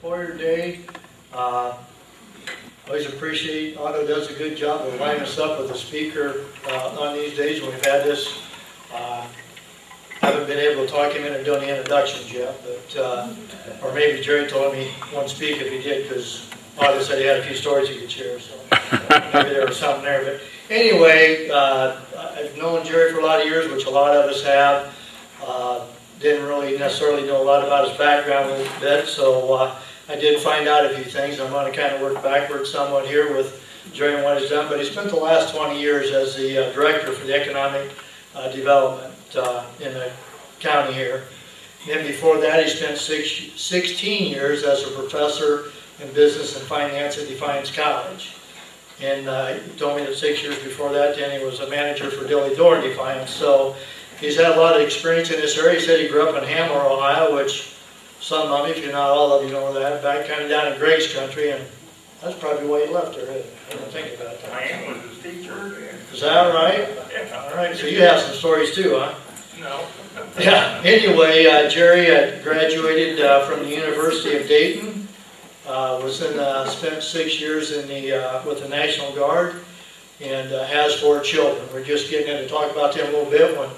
Employer Day. Always appreciate, Otto does a good job of lining us up with a speaker on these days when we've had this. Haven't been able to talk him into doing the introductions yet, but or maybe Jerry told him he wouldn't speak if he did, because Otto said he had a few stories he could share, so maybe there was something there. But anyway, I've known Jerry for a lot of years, which a lot of us have. Didn't really necessarily know a lot about his background a little bit, so I did find out a few things. I'm going to kind of work backwards somewhat here with Jerry and what he's done, but he spent the last 20 years as the director for the economic development in the county here. Then before that, he spent 16 years as a professor in business and finance at Defiance College. And he told me that 6 years before that, then he was a manager for Dilly Door in Defiance. So he's had a lot of experience in this area. He said he grew up in Hammer, Ohio, which some of you, if you're not all of you, know that, back kind of down in Greg's country, and that's probably why he left there. I didn't think about that. I am with his teacher. Is that right? Yeah. All right, so you have some stories too, huh? No. Yeah, anyway, Jerry graduated from the University of Dayton, spent 6 years in the with the National Guard, and has 4 children. We're just getting in to talk about them a little bit when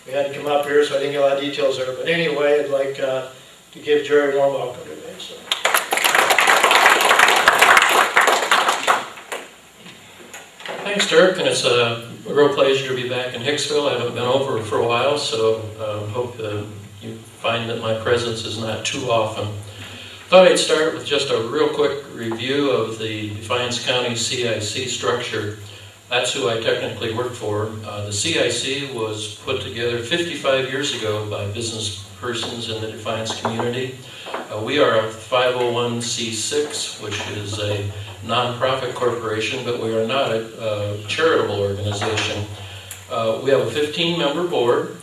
we had to come up here, so I didn't get a lot of details there. But anyway, I'd like to give Jerry a warm welcome today. So. Thanks, Dirk, and it's a real pleasure to be back in Hicksville. I haven't been over for a while, so hope you find that my presence is not too often. Thought I'd start with just a real quick review of the Defiance County CIC structure. That's who I technically work for. The CIC was put together 55 years ago by business persons in the Defiance community. We are a 501c6, which is a nonprofit corporation, but we are not a charitable organization. We have a 15-member board,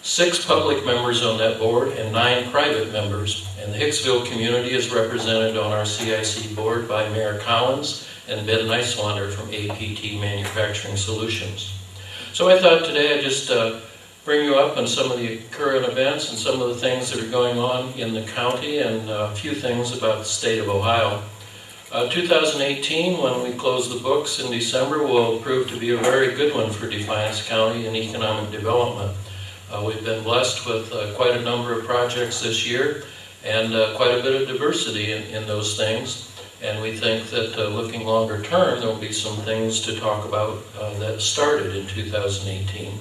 6 public members on that board, and 9 private members. And the Hicksville community is represented on our CIC board by Mayor Collins and Ben Neiswander from APT Manufacturing Solutions. So I thought today I'd just bring you up on some of the current events and some of the things that are going on in the county and a few things about the state of Ohio. 2018, when we close the books in December, will prove to be a very good one for Defiance County in economic development. We've been blessed with quite a number of projects this year and quite a bit of diversity in those things. And we think that looking longer term, there will be some things to talk about that started in 2018.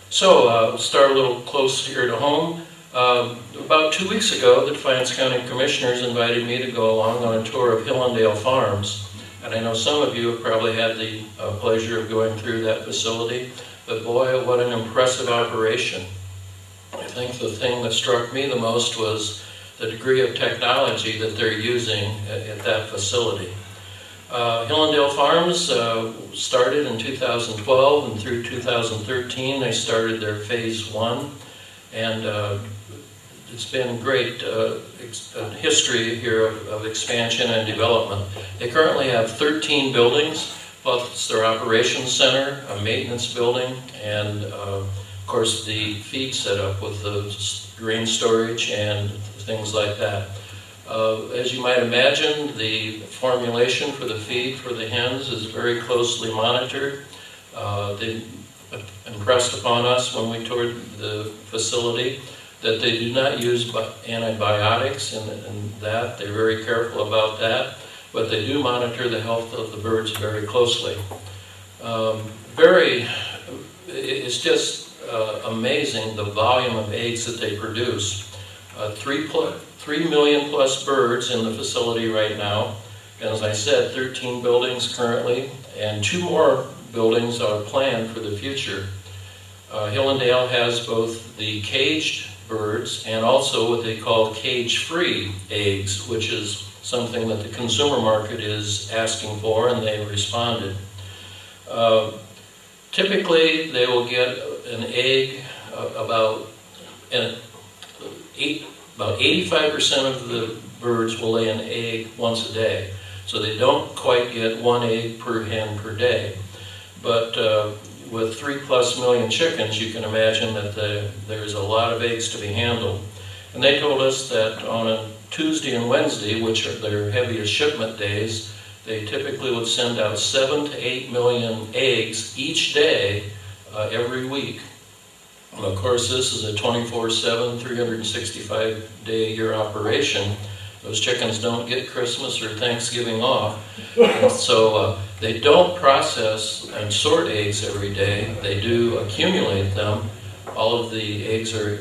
So start a little close here to home. About 2 weeks ago, the Defiance County Commissioners invited me to go along on a tour of Hillendale Farms. And I know some of you have probably had the pleasure of going through that facility. But boy, what an impressive operation. I think the thing that struck me the most was the degree of technology that they're using at that facility. Hillendale Farms started in 2012, and through 2013 they started their phase 1, and it's been great history here of expansion and development. They currently have 13 buildings, plus their operations center, a maintenance building, and of course the feed setup with the grain storage and things like that. As you might imagine, the formulation for the feed for the hens is very closely monitored. They impressed upon us when we toured the facility that they do not use antibiotics and that. They're very careful about that, but they do monitor the health of the birds very closely. It's just amazing the volume of eggs that they produce. 3 million plus birds in the facility right now. And as I said, 13 buildings currently, and 2 more buildings are planned for the future. Hillendale has both the caged birds and also what they call cage-free eggs, which is something that the consumer market is asking for, and they've responded. Typically, they will get an egg about 85% of the birds will lay an egg once a day. So they don't quite get 1 egg per hen per day. But with 3+ million chickens, you can imagine that there's a lot of eggs to be handled. And they told us that on a Tuesday and Wednesday, which are their heaviest shipment days, they typically would send out 7 to 8 million eggs each day, every week. And of course, this is a 24/7, 365-day-a-year operation. Those chickens don't get Christmas or Thanksgiving off. And so they don't process and sort eggs every day. They do accumulate them. All of the eggs are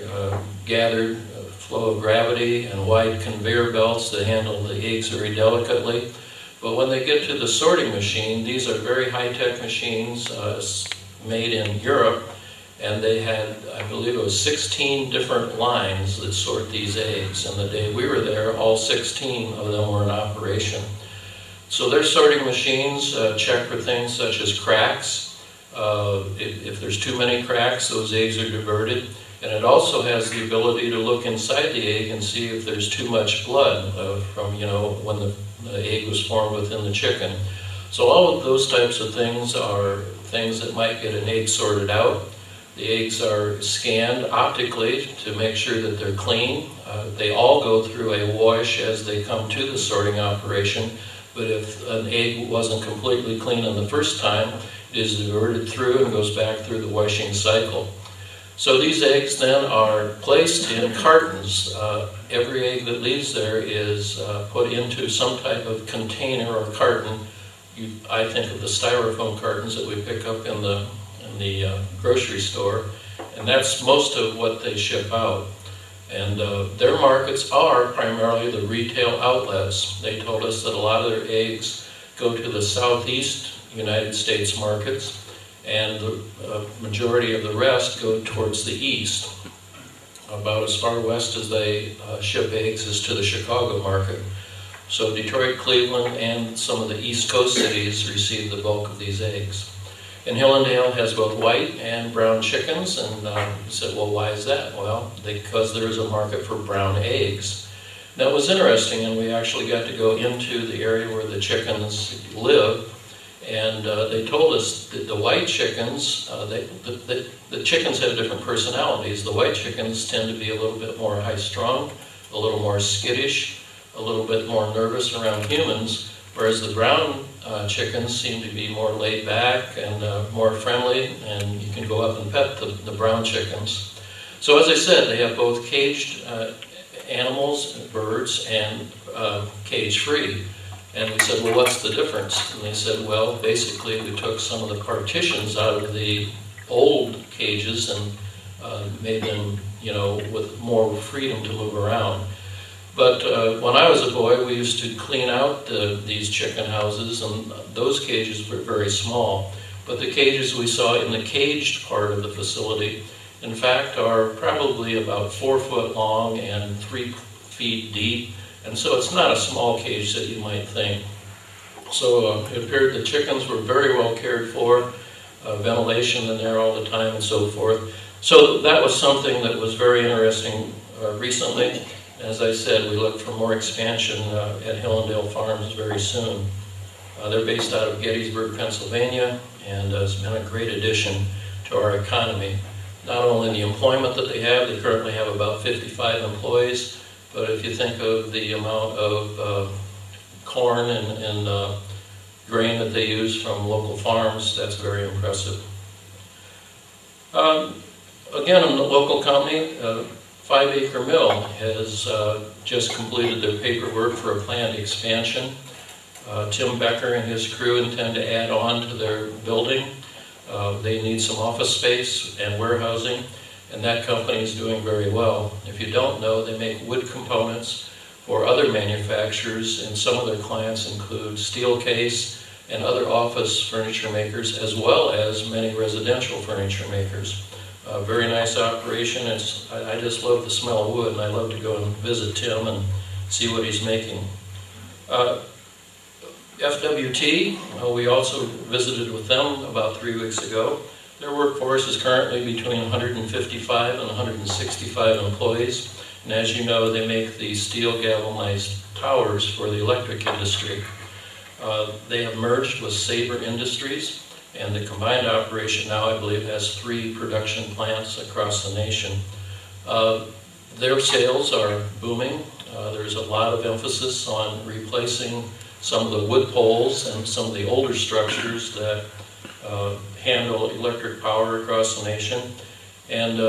gathered, flow of gravity, and wide conveyor belts that handle the eggs very delicately. But when they get to the sorting machine, these are very high-tech machines made in Europe, and they had, I believe it was 16 different lines that sort these eggs. And the day we were there, all 16 of them were in operation. So their sorting machines check for things such as cracks. If there's too many cracks, those eggs are diverted. And it also has the ability to look inside the egg and see if there's too much blood from, when the egg was formed within the chicken. So all of those types of things are things that might get an egg sorted out. The eggs are scanned optically to make sure that they're clean. They all go through a wash as they come to the sorting operation, but if an egg wasn't completely clean in the first time, it is diverted through and goes back through the washing cycle. So these eggs then are placed in cartons. Every egg that leaves there is put into some type of container or carton. I think of the styrofoam cartons that we pick up in the grocery store, and that's most of what they ship out. And their markets are primarily the retail outlets. They told us that a lot of their eggs go to the southeast United States markets, and the majority of the rest go towards the east. About as far west as they ship eggs is to the Chicago market. So Detroit, Cleveland, and some of the East Coast cities receive the bulk of these eggs. And Hillendale has both white and brown chickens, and he said, well, why is that? Well, because there is a market for brown eggs. That was interesting, and we actually got to go into the area where the chickens live, and they told us that the white chickens, the chickens have different personalities. The white chickens tend to be a little bit more high-strung, a little more skittish, a little bit more nervous around humans, whereas the brown chickens seem to be more laid back and more friendly, and you can go up and pet the brown chickens. So as I said, they have both caged animals, birds, and cage-free. And we said, well, what's the difference? And they said, well, basically we took some of the partitions out of the old cages and made them, with more freedom to move around. But when I was a boy, we used to clean out these chicken houses, and those cages were very small. But the cages we saw in the caged part of the facility, in fact, are probably about 4 foot long and 3 feet deep. And so it's not a small cage that you might think. So it appeared the chickens were very well cared for, ventilation in there all the time and so forth. So that was something that was very interesting recently. As I said, we look for more expansion at Hillendale Farms very soon. They're based out of Gettysburg, Pennsylvania, and has been a great addition to our economy. Not only the employment that they currently have about 55 employees, but if you think of the amount of corn and grain that they use from local farms, that's very impressive. Again, in the local company, 5 Acre Mill has just completed their paperwork for a planned expansion. Tim Becker and his crew intend to add on to their building. They need some office space and warehousing, and that company is doing very well. If you don't know, they make wood components for other manufacturers, and some of their clients include Steelcase and other office furniture makers, as well as many residential furniture makers. Very nice operation. I just love the smell of wood, and I love to go and visit Tim and see what he's making. FWT, we also visited with them about 3 weeks ago. Their workforce is currently between 155 and 165 employees, and as you know, they make the steel galvanized towers for the electric industry. They have merged with Sabre Industries, and the combined operation now, I believe, has 3 production plants across the nation. Their sales are booming. There's a lot of emphasis on replacing some of the wood poles and some of the older structures that handle electric power across the nation. And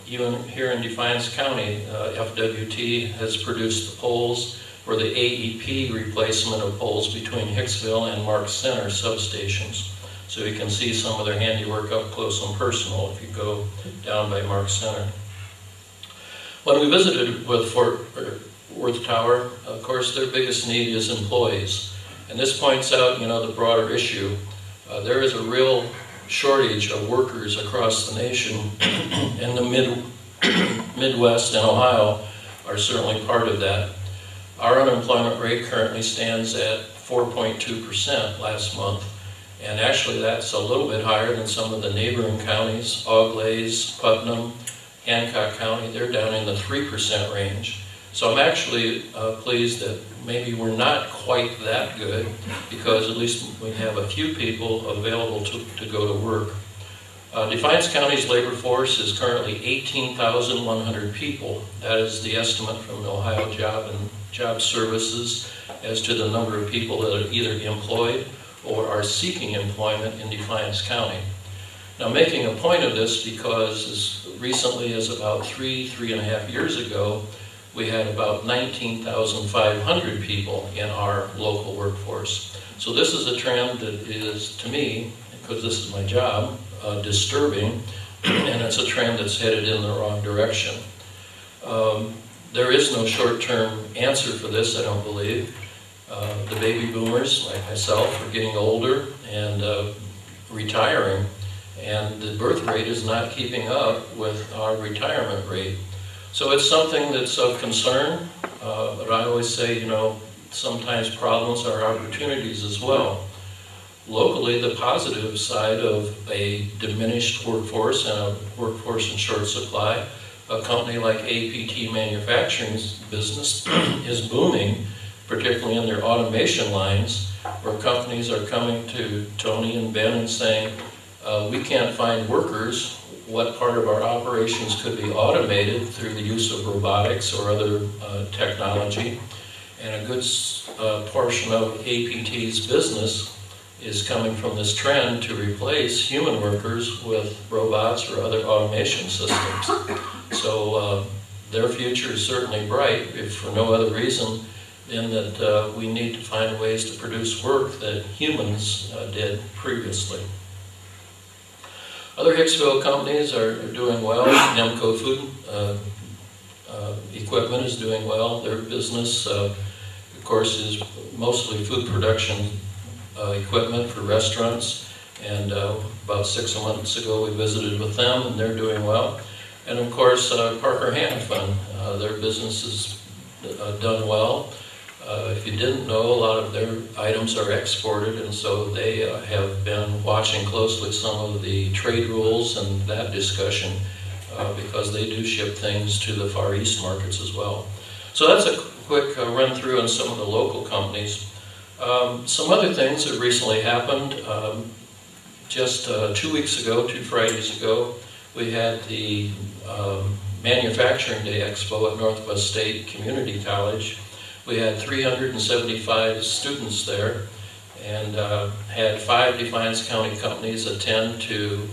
even here in Defiance County, FWT has produced the poles for the AEP replacement of poles between Hicksville and Mark Center substations. So you can see some of their handiwork up close and personal if you go down by Mark Center. When we visited with Fort Worth Tower, of course their biggest need is employees. And this points out, the broader issue. There is a real shortage of workers across the nation, and the Midwest and Ohio are certainly part of that. Our unemployment rate currently stands at 4.2% last month, and actually that's a little bit higher than some of the neighboring counties, Auglaize, Putnam, Hancock County. They're down in the 3% range. So I'm actually pleased that maybe we're not quite that good, because at least we have a few people available to go to work. Defiance County's labor force is currently 18,100 people. That is the estimate from the Ohio Job Services as to the number of people that are either employed or are seeking employment in Defiance County. Now, making a point of this because as recently as about 3.5 years ago, we had about 19,500 people in our local workforce. So this is a trend that is, to me, because this is my job, disturbing, and it's a trend that's headed in the wrong direction. There is no short-term answer for this, I don't believe. The baby boomers, like myself, are getting older and retiring, and the birth rate is not keeping up with our retirement rate. So it's something that's of concern, but I always say, sometimes problems are opportunities as well. Locally, the positive side of a diminished workforce and a workforce in short supply, a company like APT Manufacturing's business is booming, particularly in their automation lines, where companies are coming to Tony and Ben and saying, we can't find workers. What part of our operations could be automated through the use of robotics or other technology? And a good portion of APT's business is coming from this trend to replace human workers with robots or other automation systems. So their future is certainly bright, if for no other reason than that we need to find ways to produce work that humans did previously. Other Hicksville companies are doing well. Nemco Food Equipment is doing well. Their business, of course, is mostly food production equipment for restaurants. And about 6 months ago, we visited with them, and they're doing well. And of course, Parker Hannafin, their business is done well. If you didn't know, a lot of their items are exported, and so they have been watching closely some of the trade rules and that discussion because they do ship things to the Far East markets as well. So that's a quick run through on some of the local companies. Some other things that recently happened. Just 2 weeks ago, 2 Fridays ago, we had the Manufacturing Day Expo at Northwest State Community College. We had 375 students there and had 5 Defiance County companies attend to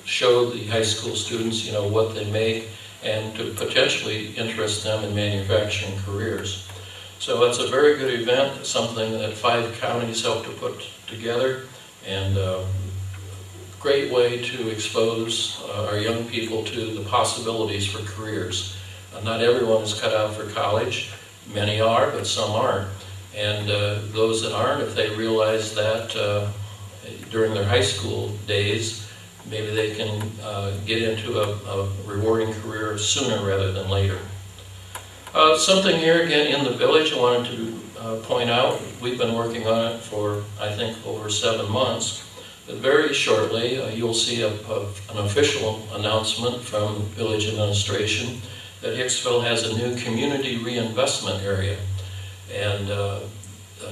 show the high school students, what they make and to potentially interest them in manufacturing careers. So it's a very good event, something that 5 counties helped to put together, and a great way to expose our young people to the possibilities for careers. Not everyone is cut out for college. Many are, but some aren't. And those that aren't, if they realize that during their high school days, maybe they can get into a rewarding career sooner rather than later. Something here again in the village I wanted to point out. We've been working on it for, I think, over 7 months. But very shortly, you'll see an official announcement from village administration that Hicksville has a new community reinvestment area. And a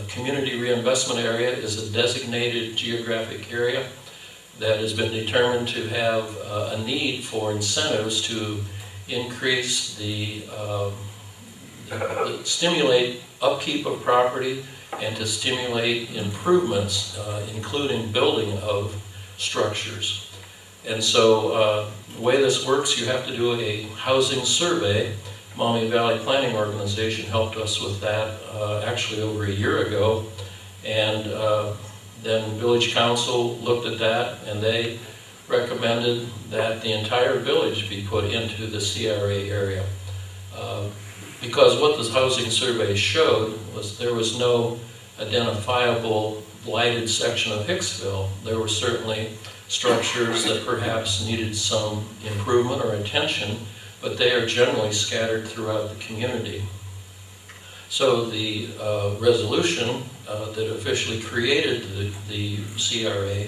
community reinvestment area is a designated geographic area that has been determined to have a need for incentives to increase the stimulate upkeep of property and to stimulate improvements, including building of structures. And so the way this works, you have to do a housing survey. Maumee Valley Planning Organization helped us with that actually over a year ago. And then Village Council looked at that and they recommended that the entire village be put into the CRA area. Because what the housing survey showed was there was no identifiable blighted section of Hicksville. There were certainly structures that perhaps needed some improvement or attention, but they are generally scattered throughout the community. So the resolution that officially created the CRA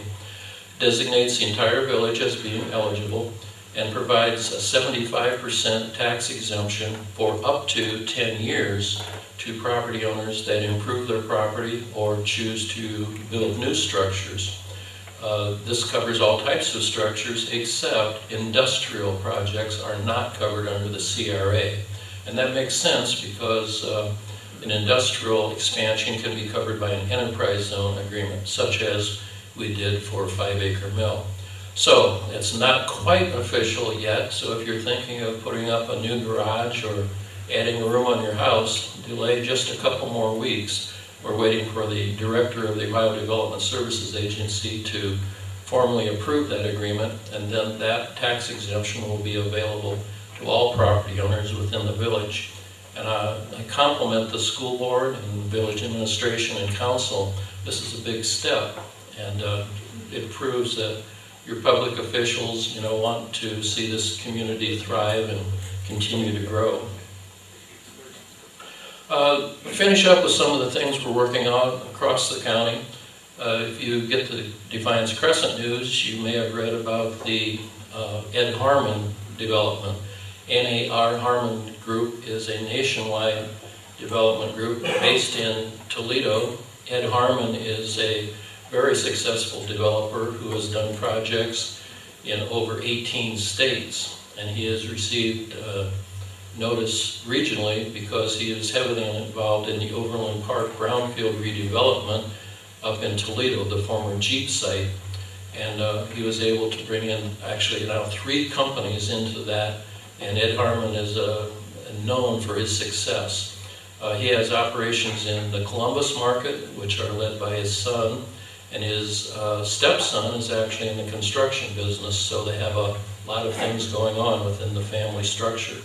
designates the entire village as being eligible and provides a 75% tax exemption for up to 10 years to property owners that improve their property or choose to build new structures. This covers all types of structures except industrial projects are not covered under the CRA. And that makes sense because an industrial expansion can be covered by an enterprise zone agreement, such as we did for 5 Acre Mill. So it's not quite official yet, so if you're thinking of putting up a new garage or adding a room on your house, delay just a couple more weeks. We're waiting for the director of the Ohio Development Services Agency to formally approve that agreement, and then that tax exemption will be available to all property owners within the village. And I compliment the school board and village administration and council. This is a big step, and it proves that your public officials, want to see this community thrive and continue to grow. Finish up with some of the things we're working on across the county. If you get the Defiance Crescent news, you may have read about the Ed Harmon development. NAR Harmon Group is a nationwide development group based in Toledo. Ed Harmon is a very successful developer who has done projects in over 18 states, and he has received notice regionally because he is heavily involved in the Overland Park brownfield redevelopment up in Toledo, the former Jeep site. And he was able to bring in actually now 3 companies into that, and Ed Harmon is known for his success. He has operations in the Columbus market, which are led by his son, and his stepson is actually in the construction business, so they have a lot of things going on within the family structure.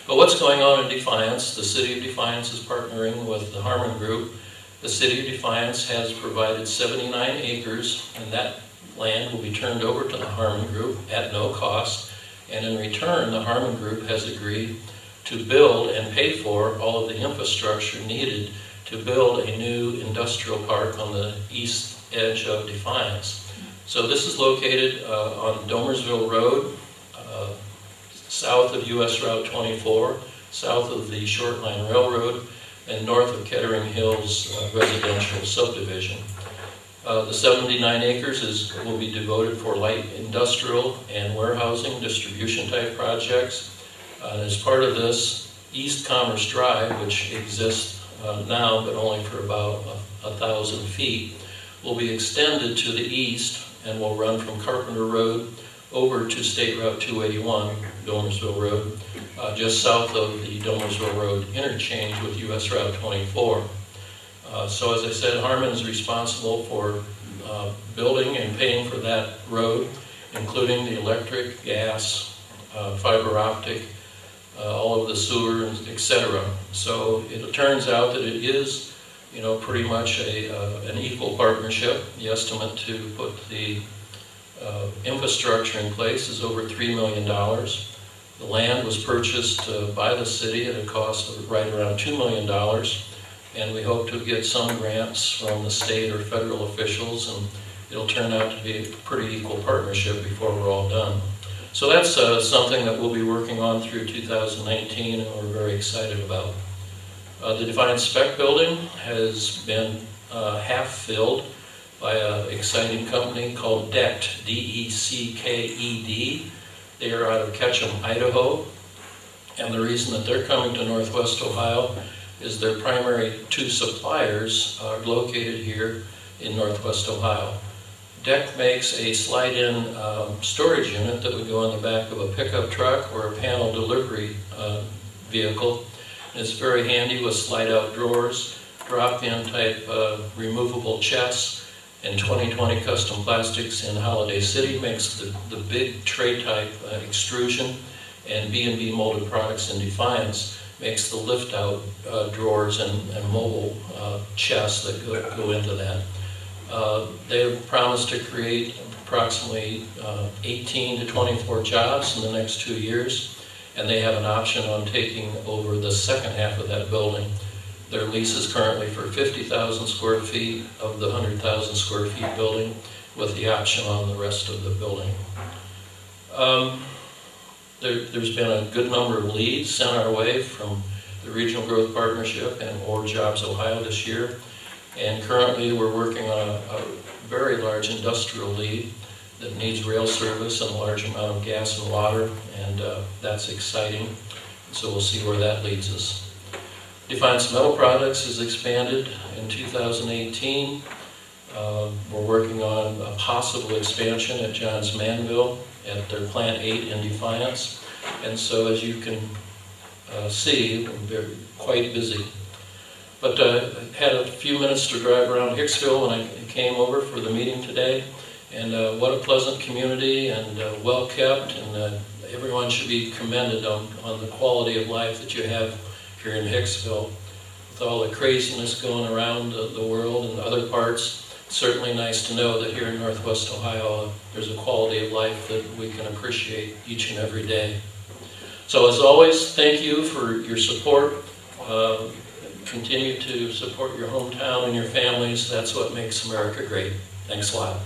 But what's going on in Defiance? The City of Defiance is partnering with the Harmon Group. The City of Defiance has provided 79 acres, and that land will be turned over to the Harmon Group at no cost. And in return, the Harmon Group has agreed to build and pay for all of the infrastructure needed to build a new industrial park on the east edge of Defiance. So this is located on Domersville Road, south of US Route 24, south of the Short Line Railroad, and north of Kettering Hills residential subdivision. The 79 acres will be devoted for light industrial and warehousing distribution type projects. As part of this, East Commerce Drive, which exists now but only for about 1,000 feet, will be extended to the east and will run from Carpenter Road over to State Route 281, Domersville Road, just south of the Domersville Road interchange with US Route 24. So as I said, Harmon is responsible for building and paying for that road, including the electric, gas, fiber optic, all of the sewer, etc. So it turns out that it is, pretty much an equal partnership. The estimate to put the infrastructure in place is over $3 million. The land was purchased by the city at a cost of right around $2 million, and we hope to get some grants from the state or federal officials, and it'll turn out to be a pretty equal partnership before we're all done. So that's something that we'll be working on through 2019, and we're very excited about. The Defiance Spec Building has been half filled by an exciting company called DECKED, D-E-C-K-E-D. They are out of Ketchum, Idaho, And the reason that they're coming to Northwest Ohio is their primary two suppliers are located here in Northwest Ohio. DEC makes a slide-in storage unit that would go in the back of a pickup truck or a panel delivery vehicle. It's very handy with slide-out drawers, drop-in type removable chests, and 2020 Custom Plastics in Holiday City makes the big tray type extrusion, and B&B Molded Products in Defiance makes the lift-out drawers and mobile chests that go into that. They have promised to create approximately 18 to 24 jobs in the next 2 years, and they have an option on taking over the second half of that building. Their lease is currently for 50,000 square feet of the 100,000 square feet building, with the option on the rest of the building. There's been a good number of leads sent our way from the Regional Growth Partnership and Or Jobs Ohio this year. And currently we're working on a very large industrial lead that needs rail service and a large amount of gas and water, and that's exciting. So we'll see where that leads us. Defiance Metal Products is expanded in 2018. We're working on a possible expansion at Johns Manville at their Plant 8 in Defiance. And so as you can see, they're quite busy. But I had a few minutes to drive around Hicksville when I came over for the meeting today. And what a pleasant community, and well kept, and everyone should be commended on the quality of life that you have here in Hicksville. With all the craziness going around the world and other parts, it's certainly nice to know that here in Northwest Ohio there's a quality of life that we can appreciate each and every day. So as always, thank you for your support. Continue to support your hometown and your families. That's what makes America great. Thanks a lot.